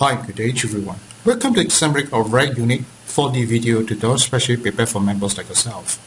Hi, good day to everyone. Welcome to assembly of very unique 4D video tutorial specially prepared for members like yourself.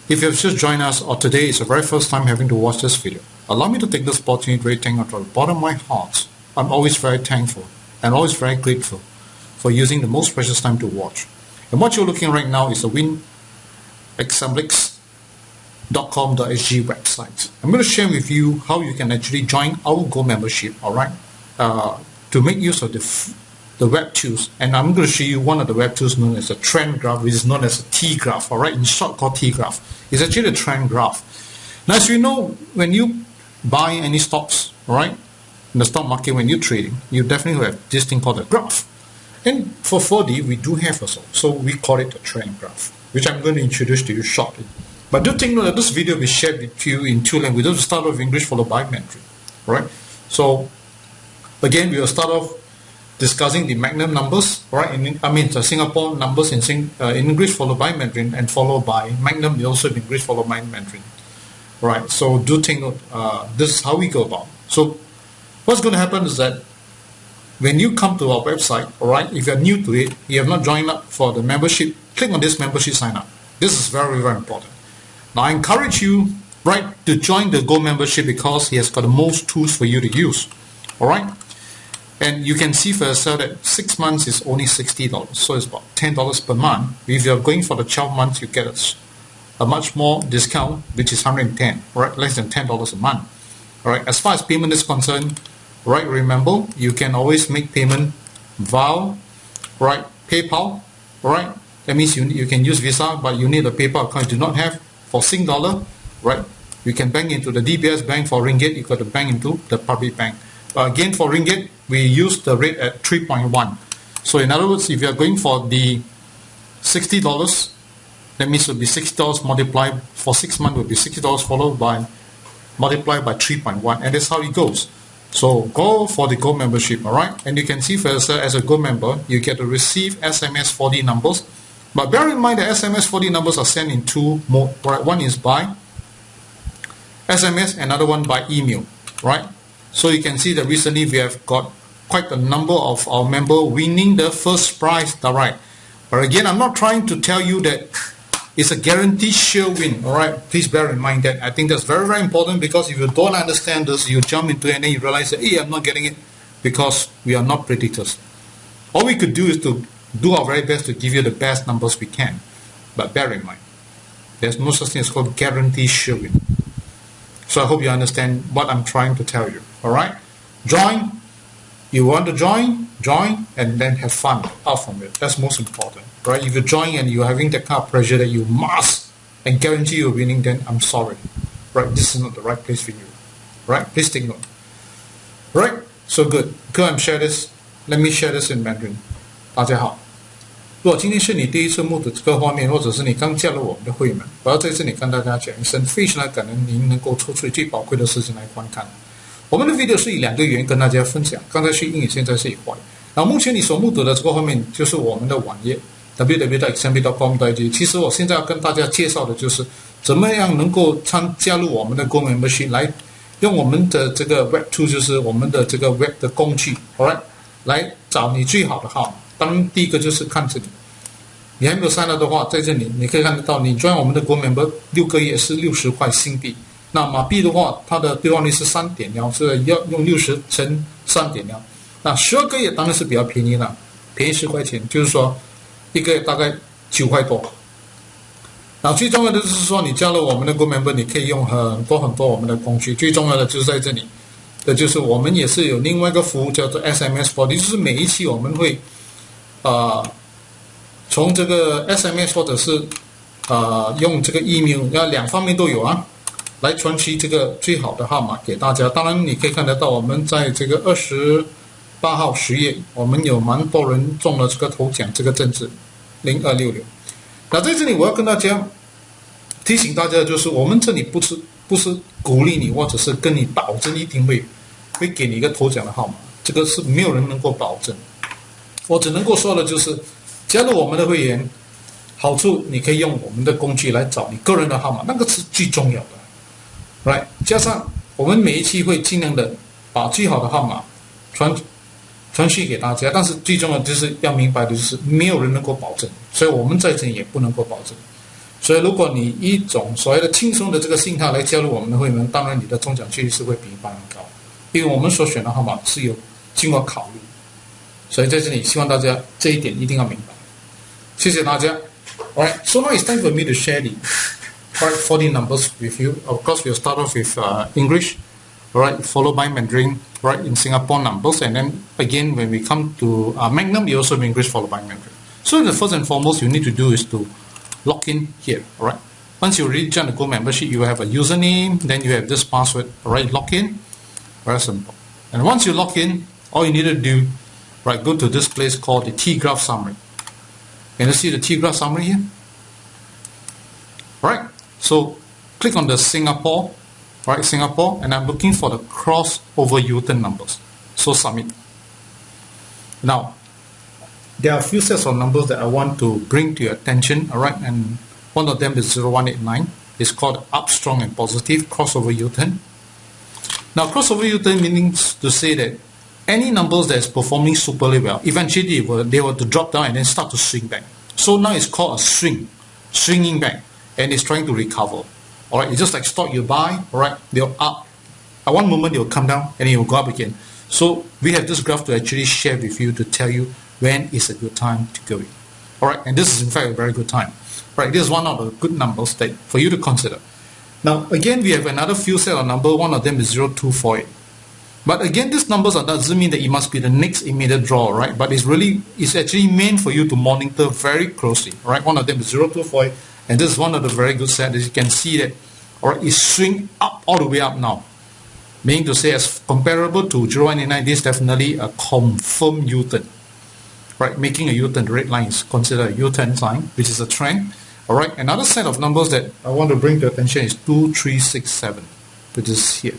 If you have just joined us or today is the very first time having to watch this video, allow me to take this opportunity to really thank you from the bottom of my heart. I'm always very thankful and always very grateful for using the most precious time to watch. And what you're looking at right now is the win4d.com.sg website. I'm going to share with you how you can actually join our Go membership, alright, to make use of the web tools. And I'm going to show you one of the web tools known as a trend graph, which is known as a T-graph, alright, in short called T-graph. It's actually a trend graph. Now, as you know, when you buy any stocks, alright, in the stock market, when you're trading, you definitely have this thing called a graph. And for 4D, we do have also. So we call it a trend graph, which I'm going to introduce to you shortly. But do take note that this video will be shared with you in two languages. We'll start off with English followed by Mandarin. Right? So again, we will start off discussing the Magnum numbers, right? The Singapore numbers in English followed by Mandarin, and followed by Magnum also in English followed by Mandarin. Right? So do take note. This is how we go about. So what's going to happen is that when you come to our website, alright, if you're new to it, you have not joined up for the membership, click on this membership sign up. This is very, very important. Now I encourage you, right, to join the Go membership because he has got the most tools for you to use. Alright? And you can see for yourself that 6 months is only $60. So it's about $10 per month. If you're going for the 12 months, you get a much more discount, which is $110, right? Less than $10 a month. Alright, as far as payment is concerned, right, remember, you can always make payment via, right, PayPal, right? That means you can use Visa, but you need a PayPal account you do not have. For Sing dollar, right, you can bank into the DBS bank. For Ringgit, you got to bank into the public bank. But again, for Ringgit, we use the rate at 3.1. So in other words, if you are going for the $60, that means it will be $60 multiplied for 6 months will be $60 followed by multiplied by 3.1, and that's how it goes. So go for the Go membership, alright? And you can see for yourself as a Go member, you get to receive SMS 4D numbers. But bear in mind that SMS 4D numbers are sent in two modes, right? One is by SMS, another one by email, right? So you can see that recently we have got quite a number of our members winning the first prize, alright? But again, I'm not trying to tell you that it's a guaranteed sure win, alright? Please bear in mind that. I think that's very, very important because if you don't understand this, you jump into it and then you realize that, hey, I'm not getting it because we are not predictors. All we could do is to do our very best to give you the best numbers we can. But bear in mind, there's no such thing as called guaranteed sure win. So I hope you understand what I'm trying to tell you, alright? Join. You want to join, and then have fun out from it. That's most important, right? If you join and you're having that kind of pressure that you must and guarantee you're winning, then I'm sorry, right? This is not the right place for you, right? Please take note. Right? So good. Go and share this. Let me share this in Mandarin. 大家好，如果今天是你第一次目睹这个画面，或者是你刚加入我们的会员，我要在这里跟大家讲一声，非常的感恩您能够抽出最宝贵的时间来观看。我们的 video 是以2个语言跟大家分享，刚才是英语，现在是以华语。然后目前你所目睹的这个画面就是我们的网页 www.example.com.sg。其实我现在要跟大家介绍的就是怎么样能够加入我们的 Go membership， 来用我们的这个 web tool， 就是我们的这个 web 的工具 ，alright， 来找你最好的号码。当然第一个就是看这里，你还没有sign up的话，在这里你可以看得到，你 join 我们的 Go member 6个月是60块新币。那马币的话，它的兑换率是3.0，是要用60乘3.0。那12个月当然是比较便宜了，便宜10块钱，就是说一个月大概9块多。那最重要的就是说，你加入我们的 Go member， 你可以用很多我们的工具。最重要的就是在这里，就是我们也是有另外一个服务叫做 SMS 4D， 就是每一期我们会从这个 SMS 或者是用这个 email， 要2方面都有啊。来传递这个最好的号码给大家。当然你可以看得到，我们在这个28号10月，我们有蛮多人中了这个头奖，这个政治0266。那在这里我要跟大家提醒大家的就是，我们这里不是鼓励你，或者是跟你保证一定会给你一个头奖的号码，这个是没有人能够保证。我只能够说的就是，加入我们的会员，好处你可以用我们的工具来找你个人的号码，那个是最重要的。Right， 加上我们每一期会尽量的把最好的号码程序给大家，但是最重要就是要明白的就是没有人能够保证，所以我们在这里也不能够保证。所以如果你一种所谓的轻松的这个心态来加入我们的会员，当然你的中奖几率是会比一般人高，因为我们所选的号码是有经过考虑。所以在这里希望大家这一点一定要明白。谢谢大家。Alright, so now it's time for me to share the Win4D numbers with you. Of course, we'll start off with English, alright, followed by Mandarin, right, in Singapore numbers, and then again when we come to Magnum, we also have English followed by Mandarin. So the first and foremost you need to do is to log in here, alright. Once you already join the Go membership, you have a username, then you have this password, alright, log in, very simple. And once you log in, all you need to do, right, go to this place called the T-graph summary. Can you see the T-graph summary here? Right, so click on the Singapore, right, Singapore, and I'm looking for the crossover U-turn numbers. So submit. Now, there are a few sets of numbers that I want to bring to your attention, alright, and one of them is 0189. It's called up strong and positive crossover U-turn. Now, crossover U-turn means to say that any numbers that is performing superly well, eventually they were to drop down and then start to swing back. So now it's called a swing, swinging back, and it's trying to recover. Alright, it's just like stock you buy, alright, they're up. At one moment they will come down and it will go up again. So we have this graph to actually share with you to tell you when is a good time to go in. Alright, and this is in fact a very good time. Right, this is one of the good numbers that for you to consider. Now again, we have another few set of numbers. One of them is 0248. But again, these numbers doesn't mean that it must be the next immediate draw, right? But it's actually meant for you to monitor very closely, right? One of them is 0248, and this is one of the very good sets. As you can see that, alright, it's swing up all the way up now. Meaning to say, as comparable to 0189, this is definitely a confirmed U-turn, right? Making a U-turn, the red line is considered a U-turn sign, which is a trend. Alright, another set of numbers that I want to bring to attention is 2367, which is here.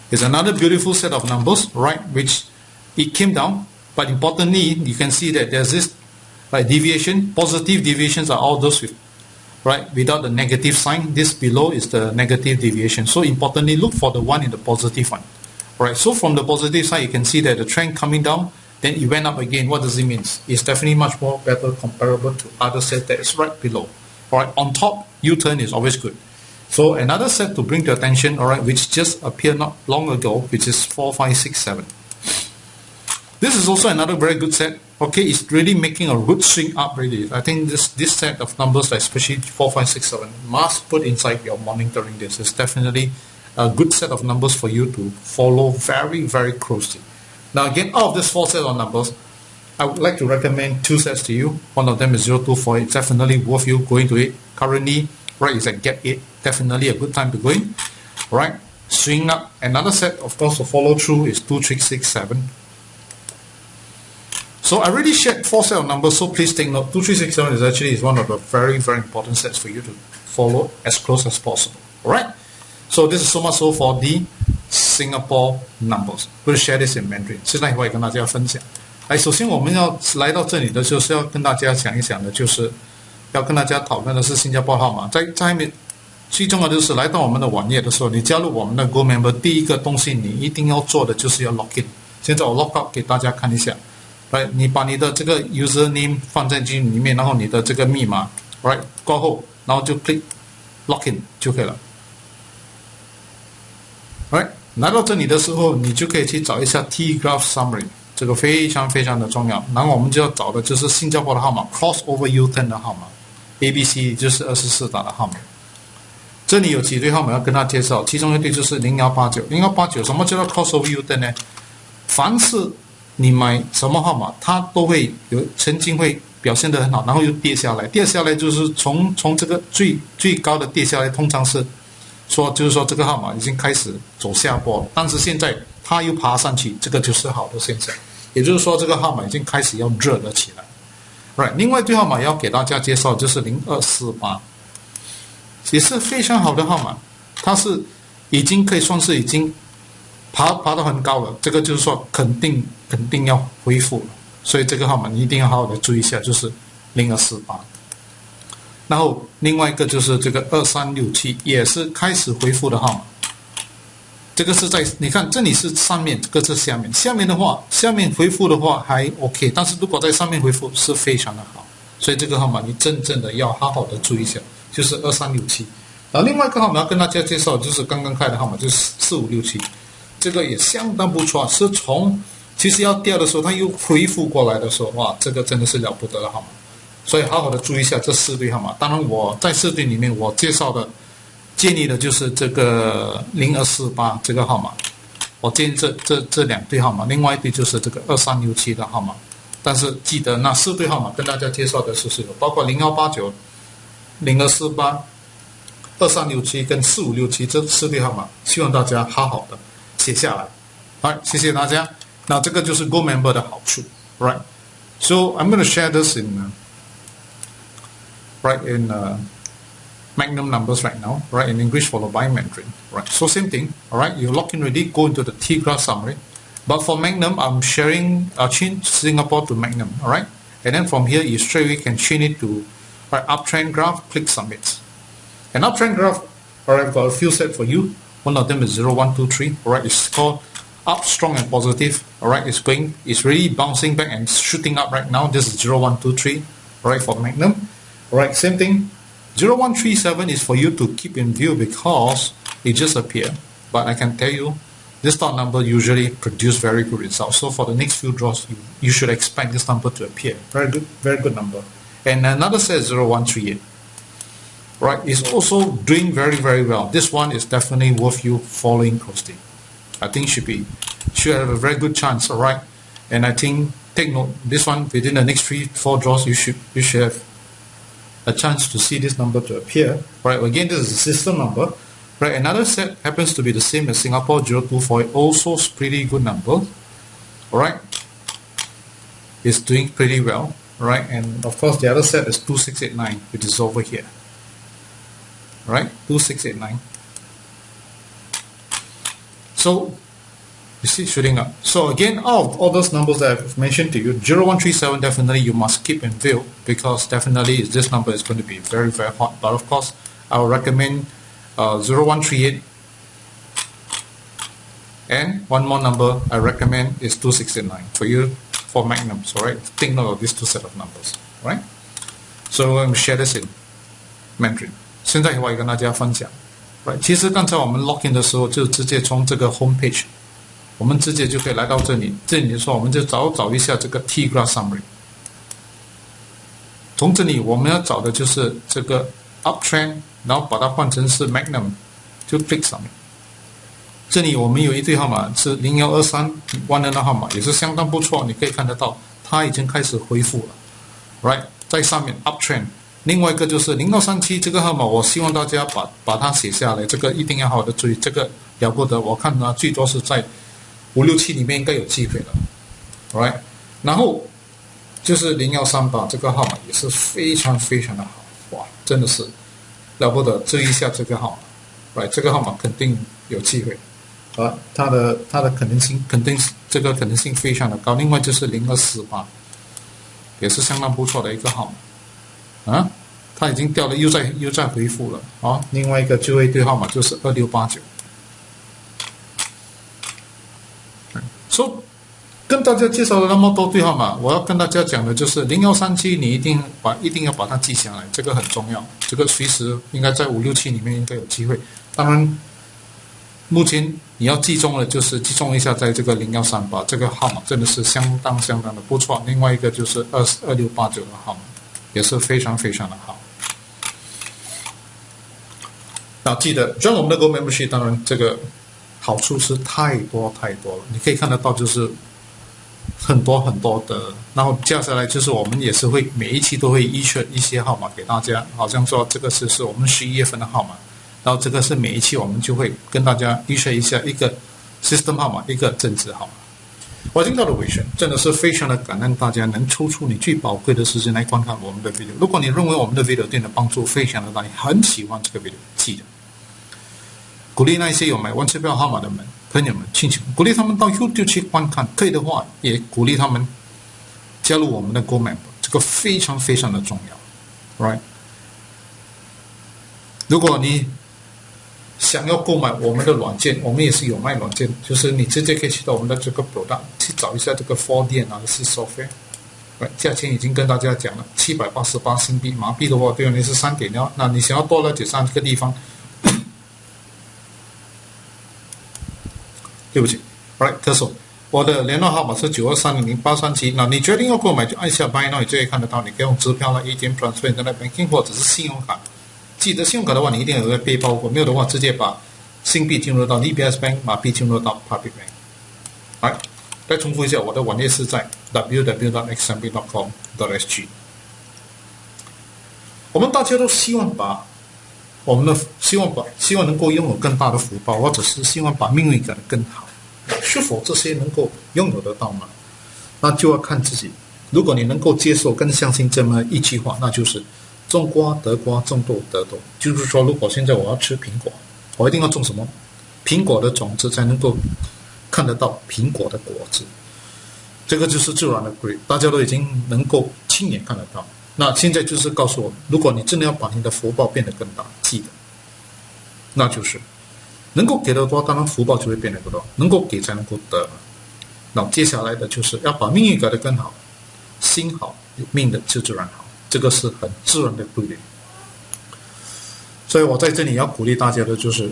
It's another beautiful set of numbers, right, which it came down, but importantly, you can see that there's this deviation. Positive deviations are all those with, right, without the negative sign. This below is the negative deviation. So importantly, look for the one in the positive one. Alright, so from the positive side, you can see that the trend coming down, then it went up again. What does it mean? It's definitely much more better comparable to other sets that is right below. Alright, on top, U-turn is always good. So another set to bring to attention, alright, which just appeared not long ago, which is 4567. This is also another very good set. Okay, it's really making a good swing up really. I think this set of numbers, especially 4567, must put inside your monitoring this. It's definitely a good set of numbers for you to follow very, very closely. Now again, out of this four sets of numbers, I would like to recommend two sets to you. One of them is 0248. It's definitely worth you going to it. Currently, right, it's at gap 8. Definitely a good time to go in. Right, swing up. Another set, of course, to follow through is 2367. So I already shared four sets of numbers, so please take note. 2367 is one of the very, very important sets for you to follow as close as possible. Alright? So this is so much so for the Singapore numbers. We'll share this in Mandarin. 现在我也跟大家分享。首先我们要来到这里的就是要跟大家讲一讲的，就是要跟大家讨论的是新加坡号码。在面最重要的就是来到我们的网页的时候，你加入我们的 Go Member， 第一个东西你一定要做的就是要 log in。现在我 log out 给大家看一下。Right， 你把你的这个 username 放在进里面，然后你的这个密码 ，right 过后，然后就 click log in 就可以了。Right， 来到这里的时候，你就可以去找一下 T-graph summary， 这个非常非常的重要。然后我们就要找的就是新加坡的号码 ，crossover U-turn 的号码 ，ABC 就是24打的号码。这里有几对号码要跟他介绍，其中一对就是0189。0189什么叫做 crossover U-turn 呢？凡是你买什么号码，它都会曾经会表现得很好，然后又跌下来。跌下来就是从这个最高的跌下来，通常是就是说这个号码已经开始走下坡，但是现在它又爬上去，这个就是好的现象。也就是说，这个号码已经开始要热了起来。Right， 另外一对号码要给大家介绍就是0248，也是非常好的号码，它是已经可以算是已经爬到很高了，这个就是说肯定要恢复了，所以这个号码你一定要好好的注意一下，就是0248。然后另外一个就是这个2367，也是开始恢复的号码。这个是在你看这里是上面，这个是下面。下面的话，下面回复的话还 OK， 但是如果在上面回复是非常的好。所以这个号码你真正的要好好的注意一下，就是2367。然后另外一个号码要跟大家介绍，就是刚刚开的号码，就是4567，这个也相当不错，是从其实要掉的时候，它又恢复过来的时候，哇，这个真的是了不得的号码。所以好好的注意一下这4对号码。当然我在4对里面我介绍的建议的就是这个0248这个号码，我建议这2对号码，另外一对就是这个2367的号码。但是记得那4对号码跟大家介绍的是有包括0189、0248、2367跟4567这4对号码，希望大家好好的写下来。好，谢谢大家。那这个就是 Go Member 的好处 ，right? So I'm going to share this in Magnum numbers right now, right? In English followed by Mandarin, right? So same thing, all right? You log in already, go into the T-graph summary. But for Magnum, I'm sharing, change Singapore to Magnum, all right? And then from here, you straight away can change it to uptrend graph, click submit. An uptrend graph, all right, I've got a few set for you. One of them is 0123, all right? It's called up, strong and positive, all right? It's really bouncing back and shooting up right now. This is 0123, all right, for Magnum. All right, same thing. 0137 is for you to keep in view because it just appeared. But I can tell you, this stock number usually produce very good results. So for the next few draws, you should expect this number to appear. Very good number. And another set is 0138. Right, it's also doing very well. This one is definitely worth you following closely. I think should have a very good chance. All right, and I think take note. This one within the next 3-4 draws, you should have a chance to see this number to appear. Right, again, this is a system number. Right, another set happens to be the same as Singapore 024, also pretty good number. All right, it's doing pretty well. All right, and of course the other set is 2689, which is over here. All right, 2689. So you see shooting up. So again, out of all those numbers that I've mentioned to you, 0137 definitely you must keep in view because definitely this number is going to be very hot. But of course, I would recommend 0138, and one more number I recommend is 2689 for you for Magnums. All right, take note of these 2 set of numbers. All right, so I'm going to share this in Mandarin. 现在我也跟大家分享。Right， 其实刚才我们 login 的时候就直接从这个 home page， 我们直接就可以来到这里。这里的时候我们就找一下这个 T-graph summary。从这里我们要找的就是这个 uptrend。然后把它换成是 Magnum， 就 click 上面。这里我们有一对号码是0123 万能的号码，也是相当不错。你可以看得到，它已经开始恢复了 ，right， 在上面 uptrend。另外一个就是0237这个号码，我希望大家把它写下来，这个一定要好好的注意，这个了不得。我看呢，最多是在567里面应该有机会了 ，right。然后就是0138这个号码也是非常的好，哇，真的是。了不得，注意一下这个号码，这个号码肯定有机会，它的可能性这个可能性非常的高。另外就是0248，也是相当不错的一个号码，它已经掉了，又在恢复了啊。另外一个最后一对号码就是2689。So， 跟大家介绍了那么多对号码，我要跟大家讲的就是0137，你一定要把它记下来，这个很重要。这个随时应该在567里面应该有机会。当然，目前你要记中了，就是记中一下，在这个0138这个号码真的是相当的不错。另外一个就是2689的号码，也是非常的好。那记得 join 我们的 Go Membership， 当然这个好处是太多了，你可以看得到就是。很多的，然后接下来就是我们也是会每一期都会依选一些号码给大家，好像说这个是我们11月份的号码，然后这个是每一期我们就会跟大家依选一下一个 system 号码，一个正值号码。我已经到了尾声，真的是非常的感恩大家能抽出你最宝贵的时间来观看我们的 video。如果你认为我们的 video 对你的帮助非常的大，你很喜欢这个 video， 记得鼓励那些有买完车票号码的朋友们，亲戚们，鼓励他们到 YouTube 去观看，可以的话也鼓励他们加入我们的 Go Member， 这个非常的重要 ，right？ 如果你想要购买我们的软件，我们也是有卖软件，就是你直接可以去到我们的这个 product 去找一下这个 4D analyse software。价钱已经跟大家讲了，788新币，马币的话对你是3.1。那你想要多了解3个地方，对不起 ，right， 特首，我的联络号码是92300837。那你决定要购买就按下 Buy Now， 你就可以看得到，你可以用支票啦、ATM transfer、Internet banking 或者是信用卡。记得信用卡的话，你一定要有个背包货，没有的话直接把新币进入到 DBS Bank， 马币进入到 Public Bank。来，再重复一下，我的网页是在 www.xmb.com.sg。我们大家都希望把我们的希望能够拥有更大的福报，或者是希望把命运改得更好，是否这些能够拥有得到吗？那就要看自己。如果你能够接受跟相信这么一句话，那就是种瓜得瓜，种豆得豆。就是说，如果现在我要吃苹果，我一定要种什么？苹果的种子才能够看得到苹果的果子。这个就是自然的规律，大家都已经能够亲眼看得到。那现在就是告诉我，如果你真的要把你的福报变得更大，记得，那就是能够给得多，当然福报就会变得更多，能够给才能够得。那接下来的就是要把命运改得更好，心好，有命的就自然好，这个是很自然的规律。所以我在这里要鼓励大家的就是，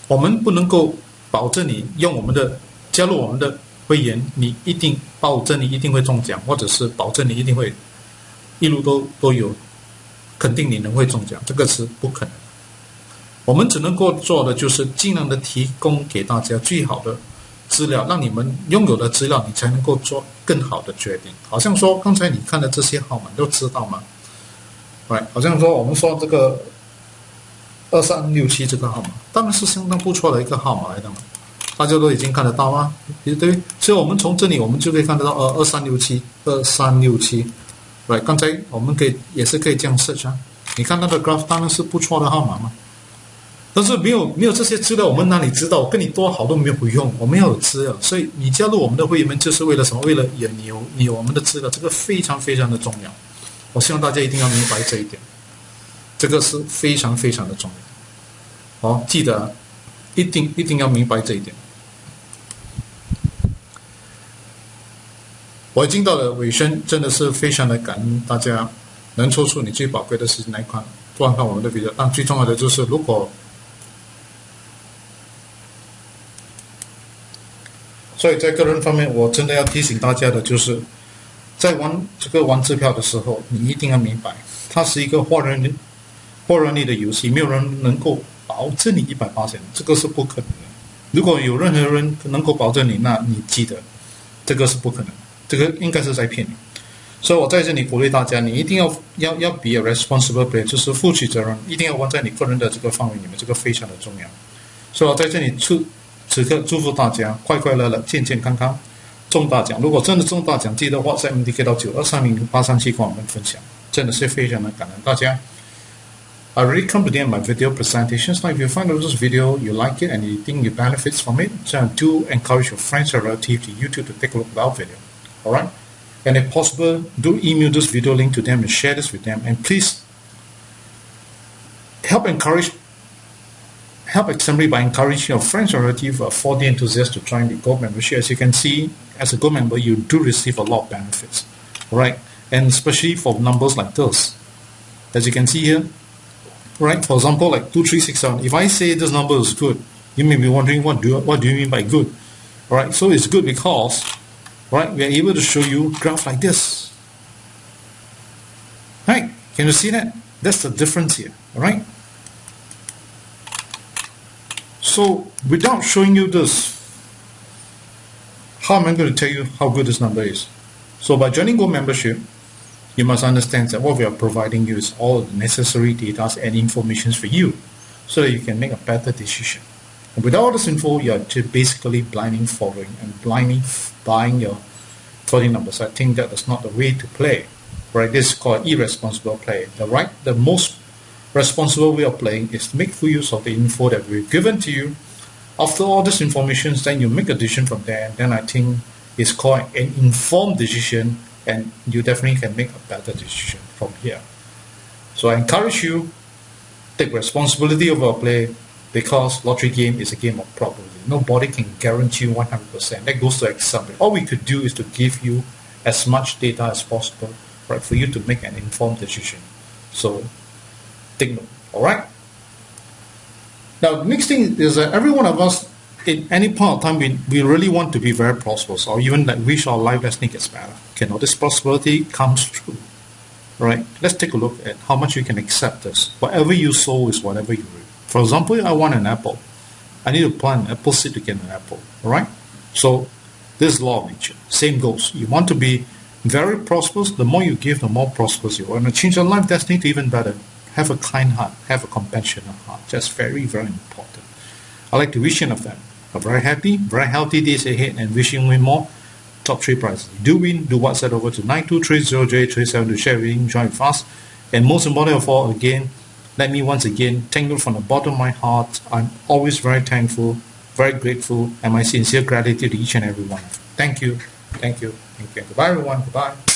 我们不能够保证你用我们的加入我们的会员，你一定保证你一定会中奖，或者是保证你一定会一路都有，肯定你能会中奖，这个是不可能。我们只能够做的就是尽量的提供给大家最好的资料，让你们拥有的资料，你才能够做更好的决定。好像说刚才你看的这些号码都知道吗？好像说我们说这个2367这个号码，当然是相当不错的一个号码来的嘛，大家都已经看得到吗？对，所以我们从这里我们就可以看得到2367。刚才我们也是可以这样 search 啊，你看那个 graph 当然是不错的号码嘛，但是没有这些资料，我们哪里知道？跟你多好都没有用，我们要有资料。所以你加入我们的会员们就是为了什么？为了你有我们的资料，这个非常非常的重要。我希望大家一定要明白这一点，这个是非常非常的重要。记得一定要明白这一点。我已经到了尾声，真的是非常的感恩大家能抽出你最宝贵的时间来观看我们的 video。但最重要的就是，如果所以在个人方面，我真的要提醒大家的就是，在玩支票的时候，你一定要明白，它是一个货人力的游戏，没有人能够保证你100%，这个是不可能的。如果有任何人能够保证你，那你记得，这个是不可能。这个应该是在骗你，所以我在这里鼓励大家，你一定要 be a responsible player， 就是负起责任，一定要玩在你个人的这个范围里面，这个非常的重要。所以我在这里此刻祝福大家快快乐乐、健健康康，中大奖。如果真的中大奖，记得WhatsApp MDK 到92300837跟我们分享，真的是非常的感恩大家。I already come to the end of my video presentations. Now, if you find this video, you like it, and you think you benefit from it, so do encourage your friends or relatives to YouTube to take a look at our video. Alright? And if possible, do email this video link to them and share this with them. And please help Assembly by encouraging your friends or relatives or 4D enthusiasts to join the Gold membership. As you can see, as a Gold member, you do receive a lot of benefits. Alright? And especially for numbers like this. As you can see here, right? For example, like 2367. If I say this number is good, you may be wondering what do you mean by good? Alright? So it's good because right, we are able to show you graph like this. Right? Can you see that? That's the difference here. Alright? So without showing you this, how am I going to tell you how good this number is? So by joining Go membership, you must understand that what we are providing you is all the necessary data and information for you, so that you can make a better decision. And without all this info, you are basically blindly following and blindly buying your 40 numbers. I think that is not the way to play. Right? This is called irresponsible play. The most responsible way of playing is to make full use of the info that we've given to you. After all this information, then you make a decision from there. Then I think it's called an informed decision, and you definitely can make a better decision from here. So I encourage you, take responsibility of our play, because lottery game is a game of probability. Nobody can guarantee 100%. That goes to example. All we could do is to give you as much data as possible, right, for you to make an informed decision. So take note. All right. Now, the next thing is that every one of us, in any point of time, we really want to be very prosperous, or even that wish our life destiny gets better. Okay, now this prosperity comes true. Right? Let's take a look at how much you can accept this. Whatever you sow is whatever you reap. For example, I want an apple. I need to plant an apple seed to get an apple. All right? So this is law of nature. Same goes. You want to be very prosperous. The more you give, the more prosperous you are. And to change your life destiny to even better, have a kind heart. Have a compassionate heart. That's very, very important. I'd like to wish you of them a very happy, very healthy days ahead, and wishing you more top 3 prizes. Do win, do WhatsApp over to 9230J37 to share with you, join fast. And most important of all, again, let me once again thank you from the bottom of my heart. I'm always very thankful, very grateful, and my sincere gratitude to each and every one of you. Thank you, thank you, thank you. Goodbye everyone, goodbye.